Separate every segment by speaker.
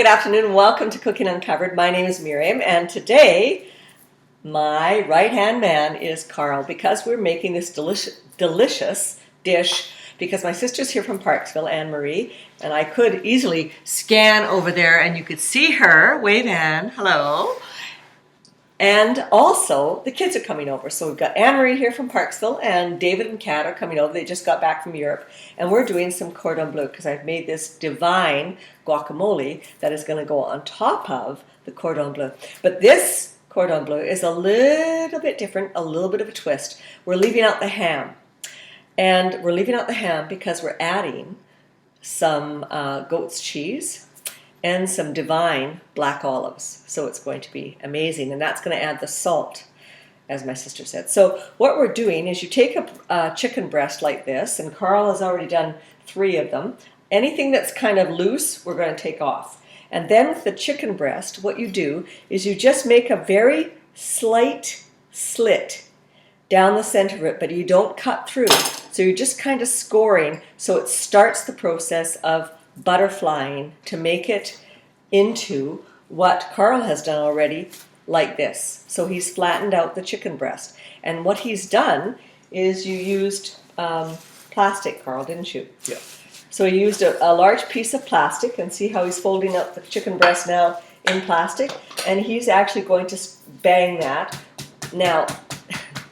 Speaker 1: good afternoon. Welcome to Cooking Uncovered. My name is Miriam, and today my right-hand man is Carl, because we're making this delicious dish because my sister's here from Parksville, Anne-Marie, and I could easily scan over there and you could see her. Wave, Anne. Hello. And also, the kids are coming over. So we've got Anne-Marie here from Parksville, and David and Kat are coming over. They just got back from Europe. And we're doing some Cordon Bleu because I've made this divine guacamole that is going to go on top of the Cordon Bleu. But this Cordon Bleu is a little bit different, a little bit of a twist. We're leaving out the ham. And we're leaving out the ham because we're adding some goat's cheese and some divine black olives. So it's going to be amazing, and that's going to add the salt, as my sister said. So what we're doing is you take a chicken breast like this, and Carl has already done 3 of them. Anything that's kind of loose, we're going to take off. And then with the chicken breast, what you do is you just make a very slight slit down the center of it, but you don't cut through. So you're just kind of scoring, so it starts the process of butterflying to make it into what Carl has done already, like this. So he's flattened out the chicken breast. And what he's done is you used plastic, Carl, didn't you?
Speaker 2: Yeah.
Speaker 1: So he used a large piece of plastic, and see how he's folding out the chicken breast now in plastic, and he's actually going to bang that. Now,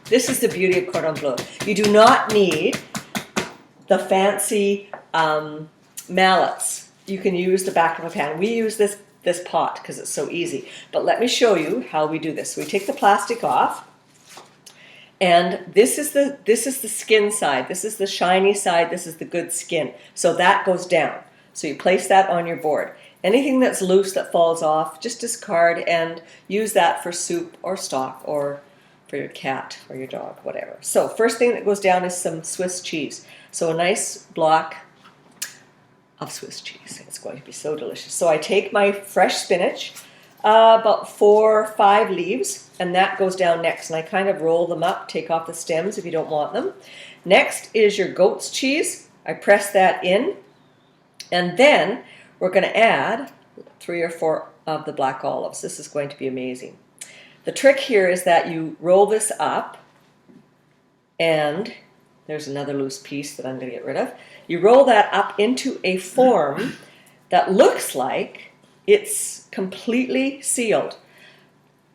Speaker 1: this is the beauty of Cordon Bleu. You do not need the fancy mallets. You can use the back of a pan. We use this pot because it's so easy. But let me show you how we do this. So we take the plastic off, and this is the skin side. This is the shiny side. This is the good skin. So that goes down. So you place that on your board. Anything that's loose that falls off, just discard and use that for soup or stock or for your cat or your dog, whatever. So first thing that goes down is some Swiss cheese. So a nice block of Swiss cheese. It's going to be so delicious. So I take my fresh spinach, about 4 or 5 leaves, and that goes down next. And I kind of roll them up, take off the stems if you don't want them. Next is your goat's cheese. I press that in, and then we're going to add 3 or 4 of the black olives. This is going to be amazing. The trick here is that you roll this up, and there's another loose piece that I'm going to get rid of. You roll that up into a form that looks like it's completely sealed.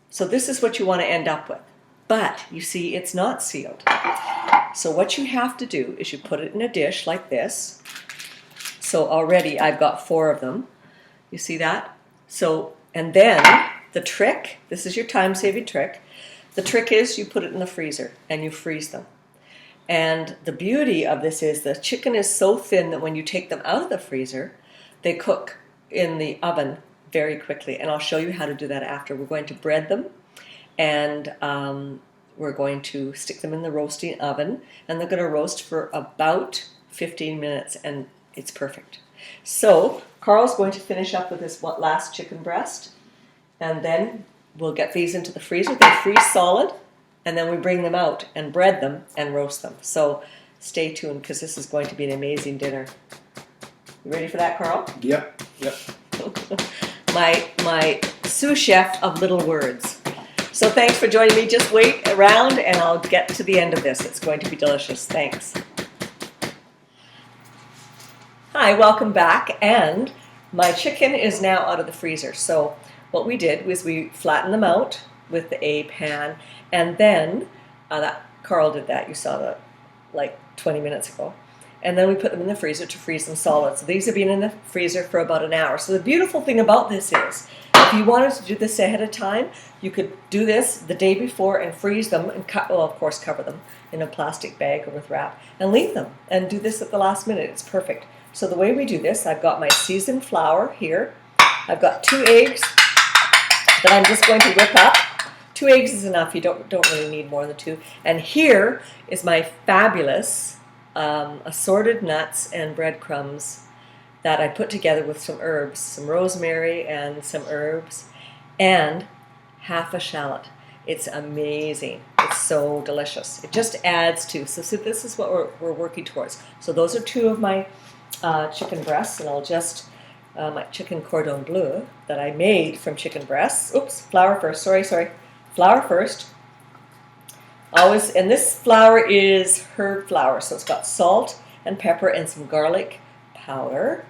Speaker 1: So this is what you want to end up with. But you see, it's not sealed. So what you have to do is you put it in a dish like this. So already I've got 4 of them. You see that? So, and then the trick, this is your time-saving trick. The trick is you put it in the freezer and you freeze them. And the beauty of this is the chicken is so thin that when you take them out of the freezer, they cook in the oven very quickly. And I'll show you how to do that after. We're going to bread them, and we're going to stick them in the roasting oven, and they're going to roast for about 15 minutes, and it's perfect. So Carl's going to finish up with this last chicken breast, and then we'll get these into the freezer. They freeze solid. And then we bring them out and bread them and roast them. So stay tuned, because this is going to be an amazing dinner. You ready for that, Carl?
Speaker 2: Yep.
Speaker 1: my sous chef of little words. So thanks for joining me. Just wait around and I'll get to the end of this. It's going to be delicious. Thanks. Hi, welcome back. And my chicken is now out of the freezer. So what we did was we flattened them out with a pan, and then Carl did that. You saw that like 20 minutes ago. And then we put them in the freezer to freeze them solid. So these have been in the freezer for about an hour. So the beautiful thing about this is, if you wanted to do this ahead of time, you could do this the day before and freeze them and of course cover them in a plastic bag or with wrap and leave them and do this at the last minute. It's perfect. So the way we do this, I've got my seasoned flour here. I've got 2 eggs that I'm just going to whip up. 2 eggs is enough. You don't really need more than 2. And here is my fabulous assorted nuts and breadcrumbs that I put together with some herbs, some rosemary and some herbs, and half a shallot. It's amazing. It's so delicious. It just adds to. So this is what we're working towards. So those are 2 of my chicken breasts, and I'll just my chicken cordon bleu that I made from chicken breasts. Oops, flour first. Sorry. Flour first. Always, and this flour is herb flour, so it's got salt and pepper and some garlic powder.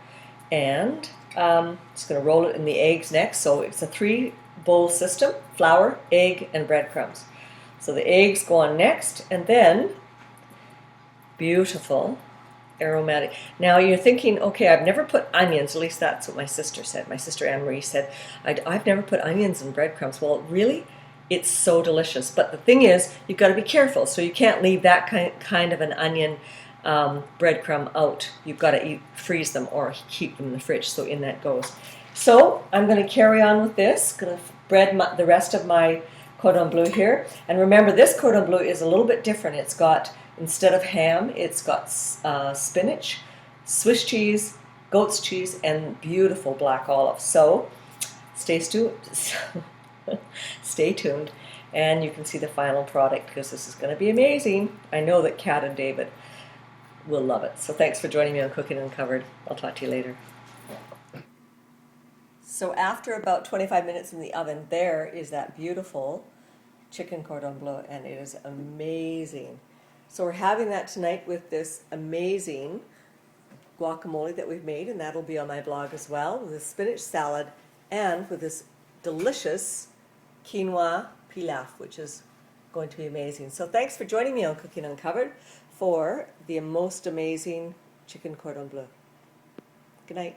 Speaker 1: And just going to roll it in the eggs next. So it's a 3-bowl system: flour, egg, and breadcrumbs. So the eggs go on next, and then beautiful aromatic. Now you're thinking, okay, I've never put onions, at least that's what my sister said. My sister Anne-Marie said, I've never put onions in breadcrumbs. Well, really, it's so delicious. But the thing is, you've got to be careful. So you can't leave that kind of an onion breadcrumb out. You've got to freeze them or keep them in the fridge. So in that goes. So I'm going to carry on with this. Going to bread the rest of my cordon bleu here. And remember, this cordon bleu is a little bit different. It's got, instead of ham, it's got spinach, Swiss cheese, goat's cheese, and beautiful black olive. So stay tuned, and you can see the final product, because this is going to be amazing. I know that Kat and David will love it. So thanks for joining me on Cooking Uncovered. I'll talk to you later. So after about 25 minutes in the oven, there is that beautiful chicken cordon bleu, and it is amazing. So we're having that tonight with this amazing guacamole that we've made, and that'll be on my blog as well, with a spinach salad and with this delicious quinoa pilaf, which is going to be amazing. So thanks for joining me on Cooking Uncovered for the most amazing chicken cordon bleu. Good night.